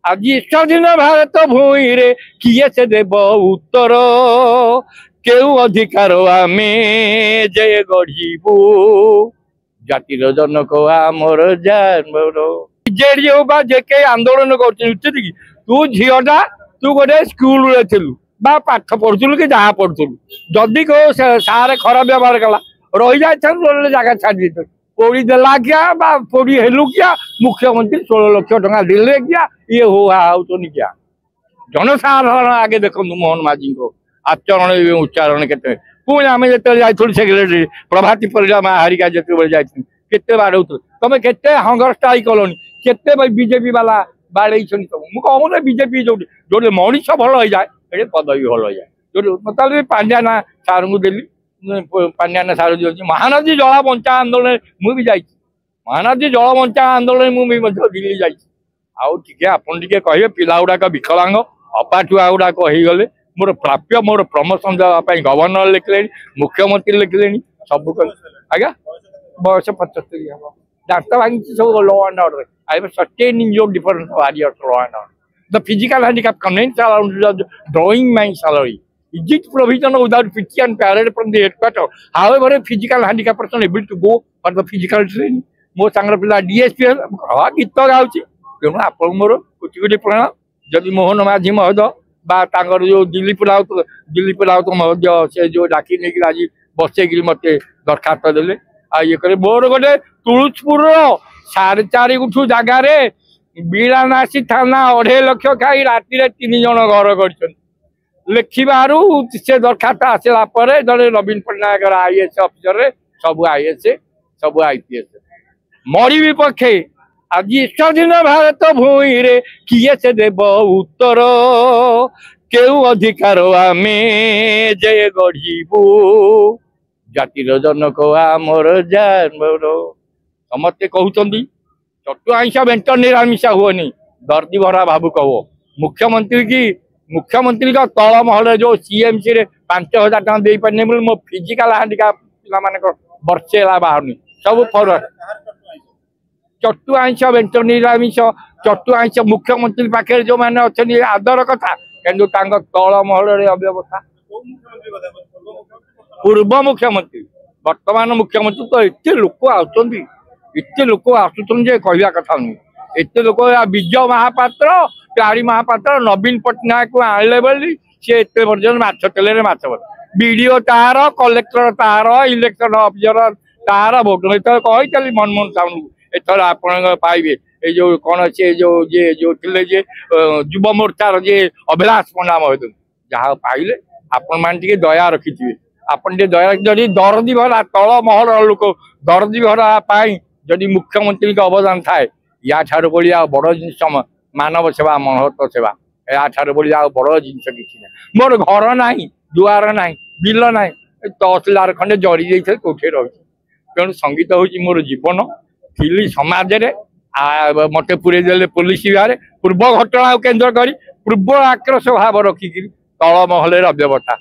आज स्वाधीन भारत भूमि रे किए से देव उत्तर केउ अधिकार आमे जय गढ़ू जातिर जनक आमर जानवर जेडी बा जेके आंदोलन कर तू झीटा तू गोटे स्कूल थिलु बा पाठ पढ़ुलु कि जहाँ पढ़ुलु जदि को सारे खराब व्यवहार कला रही जाए जगह छाड़ी पोड़ी देला क्या पोड़ी हेलु क्या मुख्यमंत्री 16 लाख टका दिले क्या ये हो क्या जनसाधारण आगे देखो मोहन माझी को आचरण उच्चारण के पुणी आम जो सेक्रेटरी प्रभाती परिड़ा माँ हारिका जो जाते बाड़ौ तुम के हंगर स्ट्राइक कलनी के बीजेपी वाला बाड़े सब मुझे कहूँ बीजेपी जो जो मनीष भल हो जाए ये पदवी भल हो जाए जो मतलब पांड्याना सार को देली पांड्याना सार दिखाई महानदी जल बंचा आंदोलन मुझे महानदी जल बंचा आंदोलन मुझे दिल्ली जाके आपन कहे पिला गुड़ाक विकलांग अपाठुआ गुड़ाक हो गले मोर प्राप्य मोर प्रमोशन देवाई गवर्नर लिखिले मुख्यमंत्री लिखिले सब आज्ञा बयस 75 हम दात भांगी सब law and order I am sustaining your difference warriors law and order the physical handicap convenes around the drawing my salary. Is it provision without PT and parade from the headquarters? However, a physical handicapped person able to go for the physical training. मो सांगर पिला DSP गीत गाँची तेणु आप कोटि कोटि प्रणाम जदि मोहन माझी महोदय बा जो दिलीप राउत महोदय से जो डाकी नहीं आज बसेक मत दरखास्त देले ये करे मोर गोटे तुलसीपुर 4.5 गुंठू जगार बीरानासी थाना 2.5 लाख खाई राति 3 जन घर कर लिखिबारू से दरखास्त आसला जड़े नवीन पट्टनायक आईएएस अफिसर सब आईएएस सब आईपीएस मरी विपक्षे आज स्वाधीन भारत भूमि रे किए से देव उत्तर केउ अधिकार आमे जय गढ़ू जातिर जनक आमर जानवर समस्ते कहते चटु आईसा बेंट निरामिषा हुए दर्दी भरा भावुक हो मुख्यमंत्री का तल महल जो सीएमसी रे 5,000 टका दे पारे मो फिजिकल हैंडिकैप पिला वर्षे बाहर सब फरवर्ड चटु आईसा बेंट निरामिष चटु आईसा मुख्यमंत्री पाखे जो मैंने अच्छे आदर कथा कि तल महल अव्यवस्था पूर्व मुख्यमंत्री वर्तमान मुख्यमंत्री तो एत लोक आसुन कहवा कथा नुह एत लोक विजय महापात्र प्यारी महापात्र नवीन पट्टनायक को आने बोली सी एत पर्यटन माछ तेल माछ बीडीओ तार कलेक्टर तार इलेक्शन अफिसर तार भोट कही चली मनमोहन साहू एथर आप पाइबे ये जो कौन से जो थे युव मोर्चार जे अभिलाष पंडा महोदय जहाँ पाइले आपण मैंने दया रखिथे आपन दया जदि दरदी भरा तल महल लोक दरदी भरा जदि मुख्यमंत्री का अवदान थाए या ठार बड़ी बड़ जिनस मानव सेवा महत्व सेवा या ठार बड़ी बड़ जिनस किसी ना मोर घर ना दुआर ना बिल ना तहसिलदार खंडे जरी जाइए कौटे रही तेणु संगीत हूँ मोर जीवन थी समाज मत पूरे देले पुलिस विभाग पूर्व घटना केन्द्र कर पूर्व आक्रोश भाव रखिक तल महल अव्यवस्था